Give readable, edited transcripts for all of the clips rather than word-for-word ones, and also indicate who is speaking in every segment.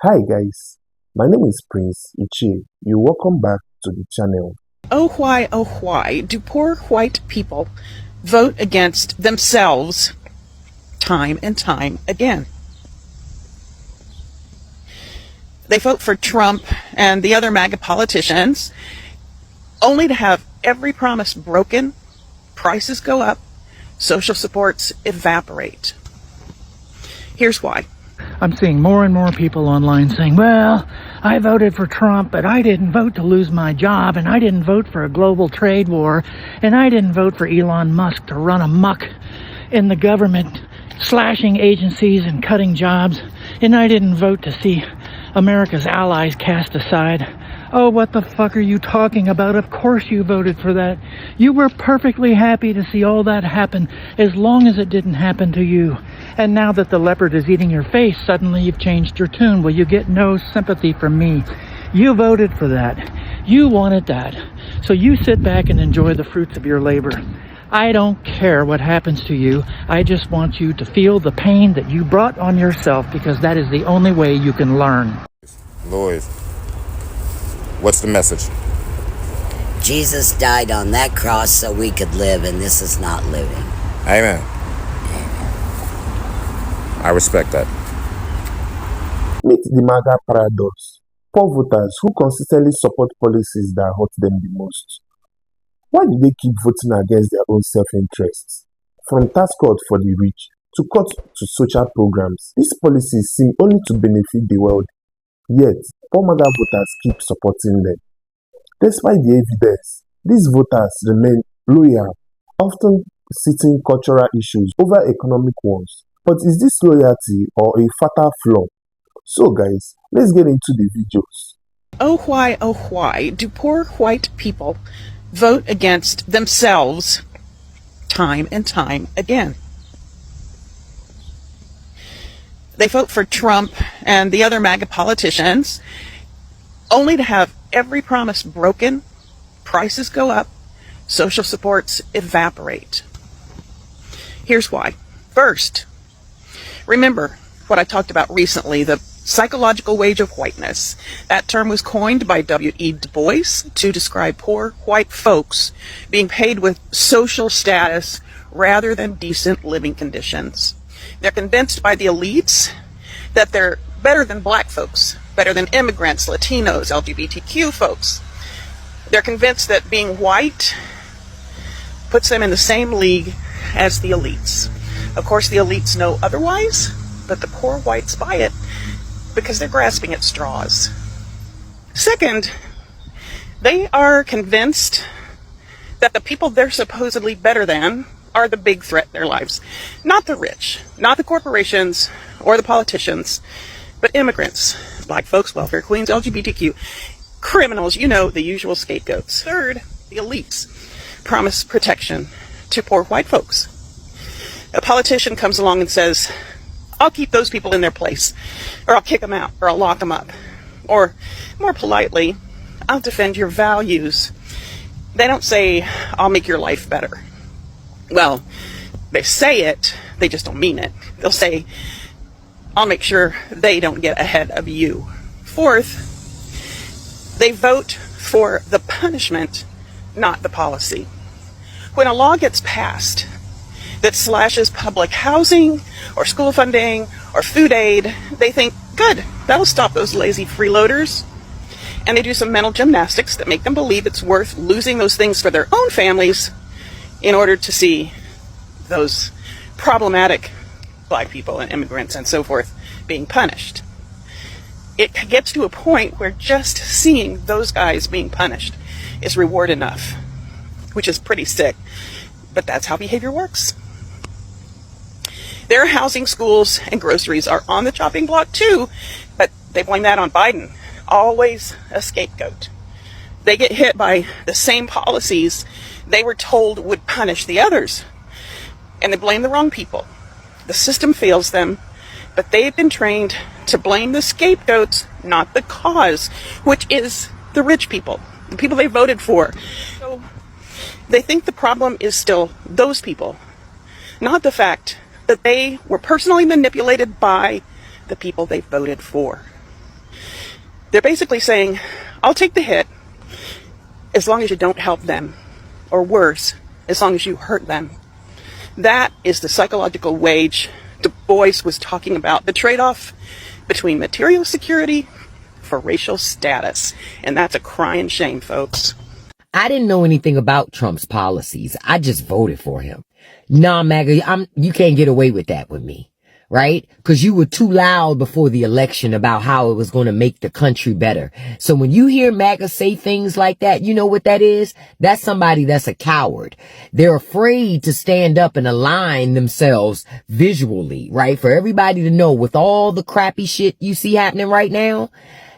Speaker 1: Hi guys, my name is Prince Ichi. You welcome back to the channel.
Speaker 2: Oh why do poor white people vote against themselves time and time again? They vote for Trump and the other MAGA politicians only to have every promise broken, prices go up, social supports evaporate. Here's why.
Speaker 3: I'm seeing more and more people online saying, well, I voted for Trump, but I didn't vote to lose my job, and I didn't vote for a global trade war, and I didn't vote for Elon Musk to run amok in the government, slashing agencies and cutting jobs, and I didn't vote to see America's allies cast aside. Oh, what the fuck are you talking about? Of course you voted for that. You were perfectly happy to see all that happen as long as it didn't happen to you. And now that the leopard is eating your face, suddenly you've changed your tune. Well, you get no sympathy from me. You voted for that. You wanted that. So you sit back and enjoy the fruits of your labor. I don't care what happens to you. I just want you to feel the pain that you brought on yourself, because that is the only way you can learn.
Speaker 4: Lloyd, what's the message?
Speaker 5: Jesus died on that cross so we could live, and this is not living.
Speaker 4: Amen. I respect that.
Speaker 1: Meet the MAGA paradox. Poor voters who consistently support policies that hurt them the most. Why do they keep voting against their own self-interests? From tax cuts for the rich to cuts to social programs, these policies seem only to benefit the wealthy. Yet, poor MAGA voters keep supporting them. Despite the evidence, these voters remain loyal, often citing cultural issues over economic ones. But is this loyalty or a fatal flaw? So guys, let's get into the videos.
Speaker 2: Oh why do poor white people vote against themselves time and time again? They vote for Trump and the other MAGA politicians only to have every promise broken, prices go up, social supports evaporate. Here's why. First, remember what I talked about recently, the psychological wage of whiteness. That term was coined by W.E. Du Bois to describe poor white folks being paid with social status rather than decent living conditions. They're convinced by the elites that they're better than black folks, better than immigrants, Latinos, LGBTQ folks. They're convinced that being white puts them in the same league as the elites. Of course, the elites know otherwise, but the poor whites buy it because they're grasping at straws. Second, they are convinced that the people they're supposedly better than are the big threat in their lives. Not the rich, not the corporations or the politicians, but immigrants, black folks, welfare queens, LGBTQ, criminals, the usual scapegoats. Third, the elites promise protection to poor white folks. A politician comes along and says, I'll keep those people in their place, or I'll kick them out, or I'll lock them up. Or, more politely, I'll defend your values. They don't say, I'll make your life better. Well, they say it, they just don't mean it. They'll say, I'll make sure they don't get ahead of you. Fourth, they vote for the punishment, not the policy. When a law gets passed that slashes public housing or school funding or food aid, they think, good, that'll stop those lazy freeloaders. And they do some mental gymnastics that make them believe it's worth losing those things for their own families in order to see those problematic black people and immigrants and so forth being punished. It gets to a point where just seeing those guys being punished is reward enough, which is pretty sick, but that's how behavior works. Their housing, schools, and groceries are on the chopping block too, but they blame that on Biden. Always a scapegoat. They get hit by the same policies they were told would punish the others, and they blame the wrong people. The system fails them, but they've been trained to blame the scapegoats, not the cause, which is the rich people, the people they voted for. So they think the problem is still those people, not the fact that they were personally manipulated by the people they voted for. They're basically saying, I'll take the hit as long as you don't help them, or worse, as long as you hurt them. That is the psychological wage Du Bois was talking about, the trade-off between material security for racial status. And that's a crying shame, folks.
Speaker 6: I didn't know anything about Trump's policies. I just voted for him. Nah, MAGA, you can't get away with that with me, right? Because you were too loud before the election about how it was going to make the country better. So when you hear MAGA say things like that, you know what that is? That's somebody that's a coward. They're afraid to stand up and align themselves visually, right? For everybody to know with all the crappy shit you see happening right now,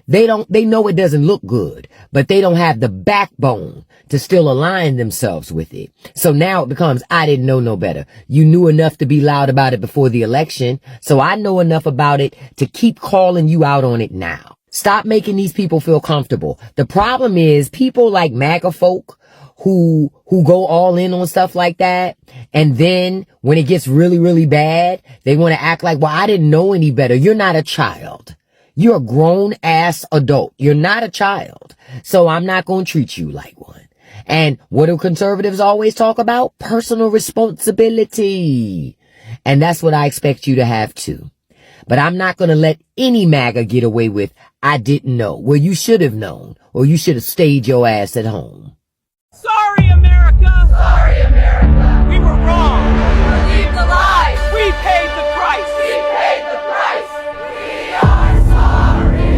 Speaker 6: they know it doesn't look good, but they don't have the backbone to still align themselves with it. So now it becomes, I didn't know no better. You knew enough to be loud about it before the election. So I know enough about it to keep calling you out on it now. Stop making these people feel comfortable. The problem is people like MAGA folk who go all in on stuff like that. And then when it gets really, really bad, they want to act like, well, I didn't know any better. You're not a child. You're a grown ass adult. You're not a child. So I'm not going to treat you like one. And what do conservatives always talk about? Personal responsibility. And that's what I expect you to have too. But I'm not going to let any MAGA get away with, I didn't know. Well, you should have known, or you should have stayed your ass at home.
Speaker 7: Sorry, America! Sorry, America! We were wrong! We believed the lies! We paid the price! We paid the price! We are sorry!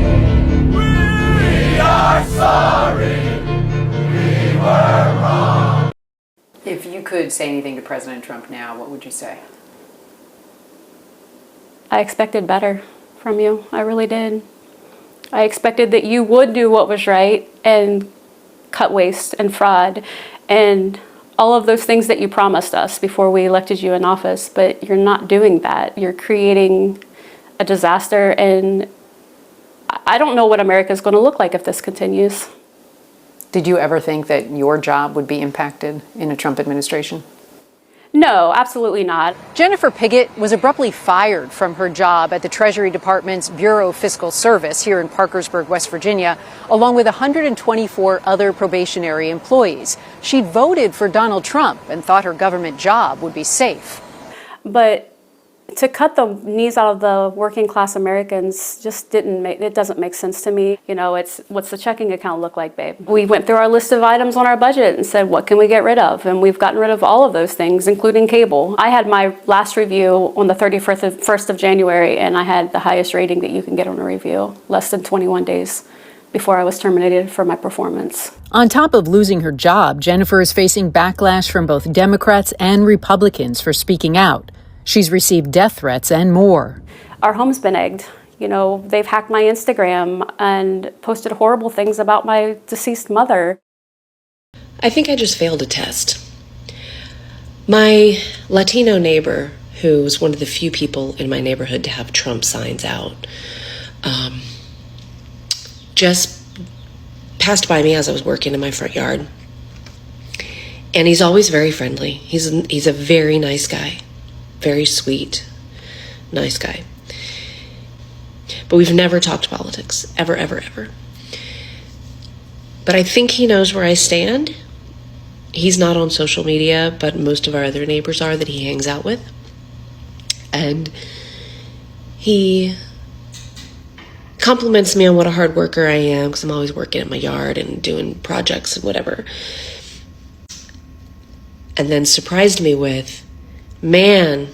Speaker 7: We are sorry! We were wrong!
Speaker 8: If you could say anything to President Trump now, what would you say?
Speaker 9: I expected better from you. I really did. I expected that you would do what was right and cut waste and fraud and all of those things that you promised us before we elected you in office, but you're not doing that. You're creating a disaster, and I don't know what America is going to look like if this continues.
Speaker 8: Did you ever think that your job would be impacted in a Trump administration?
Speaker 9: No, absolutely not.
Speaker 10: Jennifer Piggott was abruptly fired from her job at the Treasury Department's Bureau of Fiscal Service here in Parkersburg, West Virginia, along with 124 other probationary employees. She voted for Donald Trump and thought her government job would be safe.
Speaker 9: But to cut the knees out of the working class Americans just doesn't make sense to me. You know, it's what's the checking account look like, babe? We went through our list of items on our budget and said, what can we get rid of? And we've gotten rid of all of those things, including cable. I had my last review on the 31st of January, and I had the highest rating that you can get on a review, less than 21 days before I was terminated for my performance.
Speaker 10: On top of losing her job, Jennifer is facing backlash from both Democrats and Republicans for speaking out. She's received death threats and more.
Speaker 9: Our home's been egged. You know, they've hacked my Instagram and posted horrible things about my deceased mother.
Speaker 11: I think I just failed a test. My Latino neighbor, who was one of the few people in my neighborhood to have Trump signs out, just passed by me as I was working in my front yard. And he's always very friendly. He's a very nice guy. Very sweet, nice guy. But we've never talked politics, ever, ever, ever. But I think he knows where I stand. He's not on social media, but most of our other neighbors are that he hangs out with. And he compliments me on what a hard worker I am, because I'm always working at my yard and doing projects and whatever. And then surprised me with, man,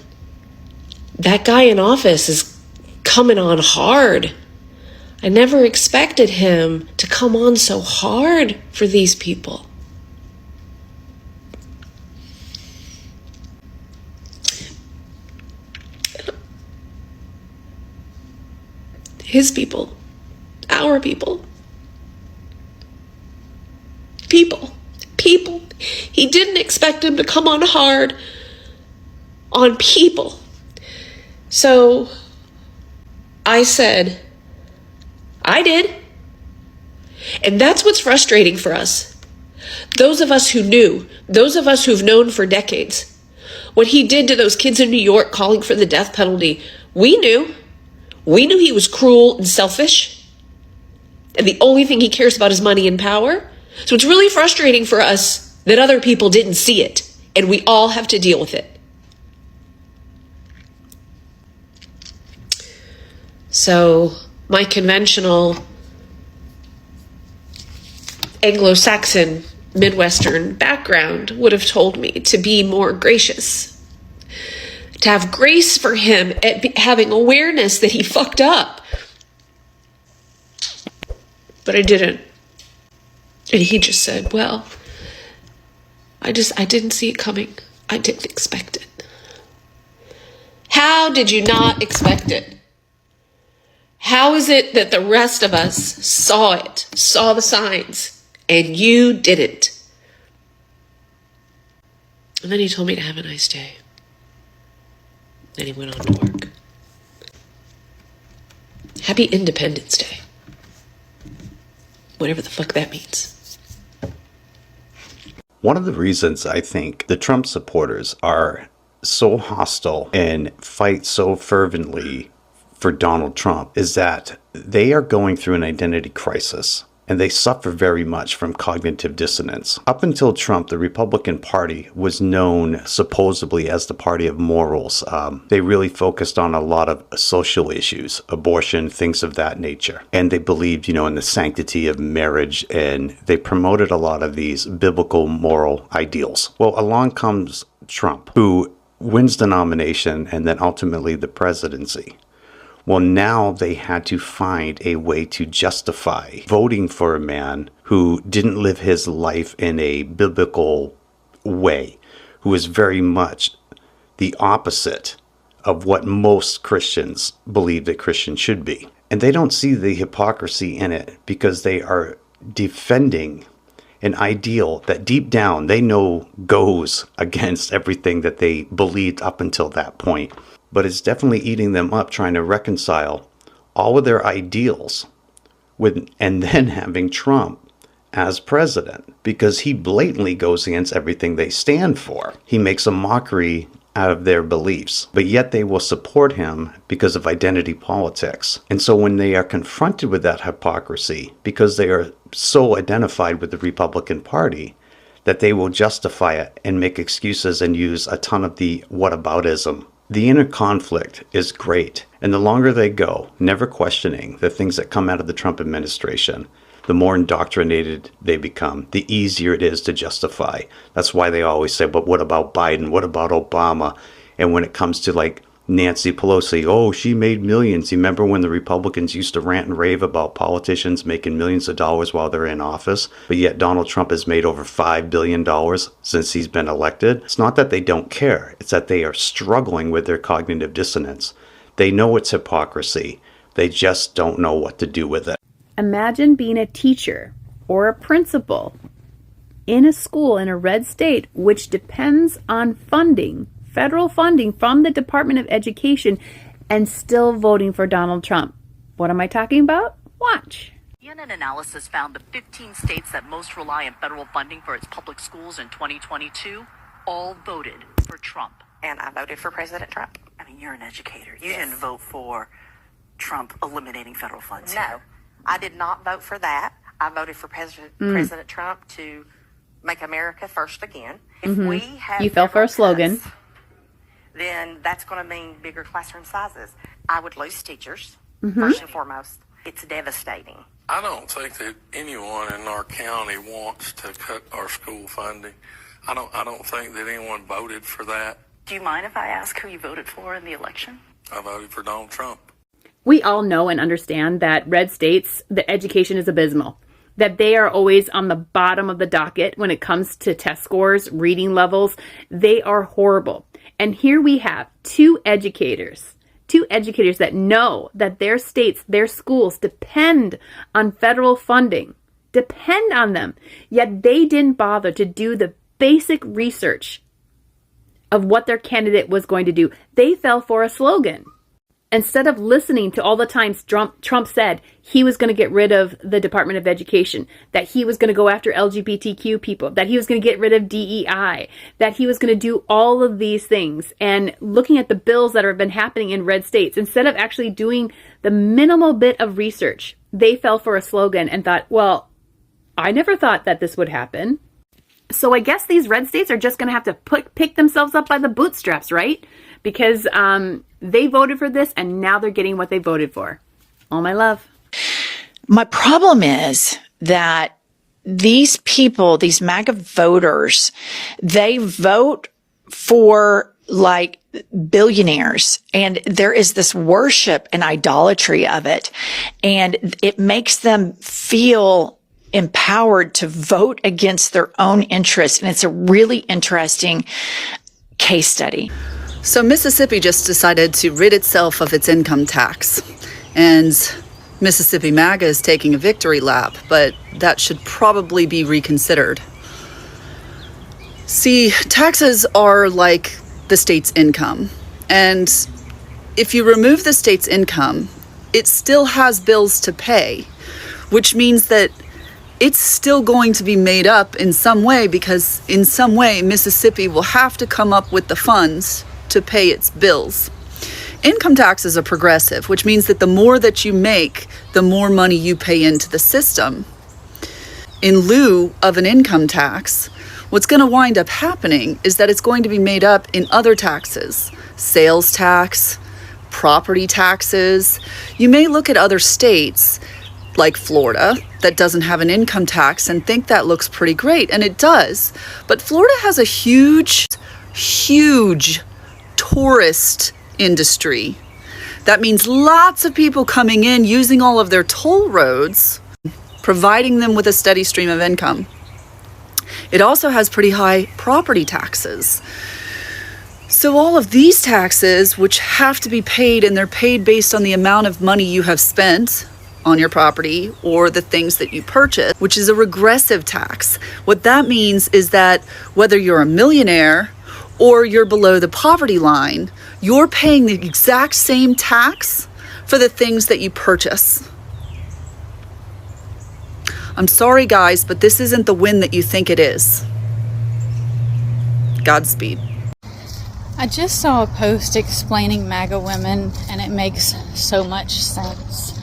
Speaker 11: that guy in office is coming on hard. I never expected him to come on so hard for these people. His people, our people. People. He didn't expect him to come on hard on people. So I said, I did. And that's what's frustrating for us. Those of us who knew, those of us who've known for decades, what he did to those kids in New York calling for the death penalty, we knew. We knew he was cruel and selfish. And the only thing he cares about is money and power. So it's really frustrating for us that other people didn't see it, and we all have to deal with it. So my conventional Anglo-Saxon Midwestern background would have told me to be more gracious, to have grace for him at having awareness that he fucked up. But I didn't. And he just said, well, I didn't see it coming. I didn't expect it. How did you not expect it? How is it that the rest of us saw it, saw the signs, and you didn't? And then he told me to have a nice day. Then he went on to work. Happy Independence Day. Whatever the fuck that means.
Speaker 12: One of the reasons I think the Trump supporters are so hostile and fight so fervently for Donald Trump is that they are going through an identity crisis. And they suffer very much from cognitive dissonance. Up until Trump, the Republican Party was known supposedly as the party of morals. They really focused on a lot of social issues, abortion, things of that nature. And they believed, in the sanctity of marriage, and they promoted a lot of these biblical moral ideals. Well, along comes Trump, who wins the nomination and then ultimately the presidency. Well, now they had to find a way to justify voting for a man who didn't live his life in a biblical way, who is very much the opposite of what most Christians believe that Christians should be. And they don't see the hypocrisy in it because they are defending an ideal that deep down they know goes against everything that they believed up until that point. But it's definitely eating them up trying to reconcile all of their ideals and then having Trump as president, because he blatantly goes against everything they stand for. He makes a mockery out of their beliefs, but yet they will support him because of identity politics. And so when they are confronted with that hypocrisy, because they are so identified with the Republican Party, that they will justify it and make excuses and use a ton of the whataboutism. The inner conflict is great, and the longer they go, never questioning the things that come out of the Trump administration, the more indoctrinated they become, the easier it is to justify. That's why they always say, but what about Biden? What about Obama? And when it comes to like Nancy Pelosi, oh, she made millions. You remember when the Republicans used to rant and rave about politicians making millions of dollars while they're in office, but yet Donald Trump has made over $5 billion since he's been elected? It's not that they don't care. It's that they are struggling with their cognitive dissonance. They know it's hypocrisy. They just don't know what to do with it.
Speaker 13: Imagine being a teacher or a principal in a school in a red state, which depends on funding, federal funding from the Department of Education, and still voting for Donald Trump. What am I talking about? Watch.
Speaker 14: CNN analysis found the 15 states that most rely on federal funding for its public schools in 2022 all voted for Trump.
Speaker 15: And I voted for President Trump.
Speaker 14: I mean, you're an educator. You didn't vote for Trump eliminating federal funds.
Speaker 15: No, I did not vote for that. I voted for President Trump to make America first again. If we have
Speaker 13: You fell for a slogan.
Speaker 15: Then that's going to mean bigger classroom sizes. I would lose teachers, first and foremost. It's devastating.
Speaker 16: I don't think that anyone in our county wants to cut our school funding. I don't think that anyone voted for that.
Speaker 14: Do you mind if I ask who you voted for in the election?
Speaker 16: I voted for Donald Trump.
Speaker 13: We all know and understand that red states, the education is abysmal, that they are always on the bottom of the docket when it comes to test scores, reading levels. They are horrible. And here we have two educators that know that their states, their schools depend on federal funding, depend on them. Yet they didn't bother to do the basic research of what their candidate was going to do. They fell for a slogan. Instead of listening to all the times Trump said he was going to get rid of the Department of Education, that he was going to go after LGBTQ people, that he was going to get rid of DEI, that he was going to do all of these things, and looking at the bills that have been happening in red states, instead of actually doing the minimal bit of research, they fell for a slogan and thought, well, I never thought that this would happen. So I guess these red states are just going to have to pick themselves up by the bootstraps, right? Because they voted for this and now they're getting what they voted for. All my love.
Speaker 17: My problem is that these people, these MAGA voters, they vote for like billionaires, and there is this worship and idolatry of it, and it makes them feel empowered to vote against their own interests. And it's a really interesting case study.
Speaker 18: So Mississippi just decided to rid itself of its income tax, and Mississippi MAGA is taking a victory lap, but that should probably be reconsidered. See, taxes are like the state's income, and if you remove the state's income, it still has bills to pay, which means that it's still going to be made up in some way, because in some way Mississippi will have to come up with the funds to pay its bills. Income taxes are progressive, which means that the more that you make, the more money you pay into the system. In lieu of an income tax, what's going to wind up happening is that it's going to be made up in other taxes, sales tax, property taxes. You may look at other states like Florida that doesn't have an income tax and think that looks pretty great, and it does. But Florida has a huge tourist industry. That means lots of people coming in, using all of their toll roads, providing them with a steady stream of income. It also has pretty high property taxes. So all of these taxes, which have to be paid, and they're paid based on the amount of money you have spent on your property or the things that you purchase, which is a regressive tax. What that means is that whether you're a millionaire or you're below the poverty line, you're paying the exact same tax for the things that you purchase. I'm sorry, guys, but this isn't the win that you think it is. Godspeed.
Speaker 19: I just saw a post explaining MAGA women, and it makes so much sense.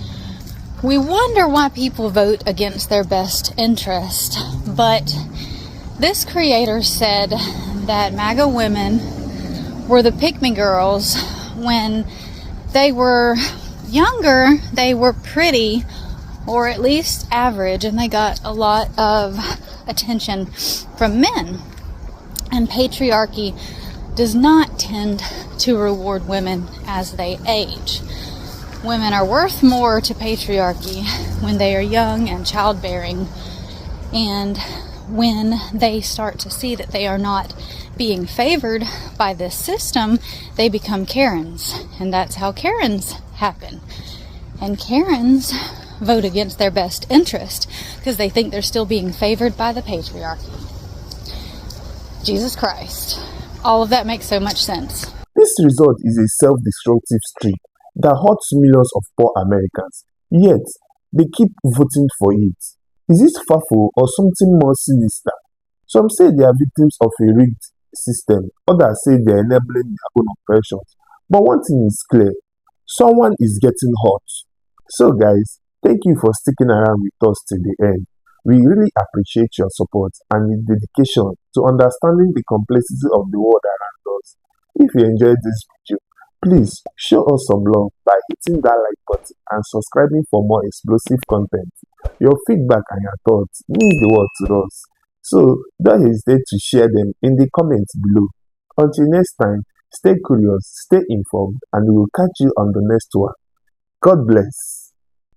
Speaker 19: We wonder why people vote against their best interest, but this creator said that MAGA women were the pick-me girls. When they were younger, they were pretty, or at least average, and they got a lot of attention from men. And patriarchy does not tend to reward women as they age. Women are worth more to patriarchy when they are young and childbearing, and when they start to see that they are not being favored by this system, they become Karens, and that's how Karens happen. And Karens vote against their best interest because they think they're still being favored by the patriarchy. Jesus Christ. All of that makes so much sense.
Speaker 1: This result is a self-destructive streak that hurts millions of poor Americans, yet they keep voting for it. Is it FAFO or something more sinister? Some say they are victims of a rigged system, others say they are enabling their own oppressions. But one thing is clear, someone is getting hurt. So guys, thank you for sticking around with us till the end. We really appreciate your support and your dedication to understanding the complexity of the world around us. If you enjoyed this video, please show us some love by hitting that like button and subscribing for more explosive content. Your feedback and your thoughts means the world to us. So don't hesitate to share them in the comments below. Until next time, stay curious, stay informed, and we will catch you on the next one. God bless.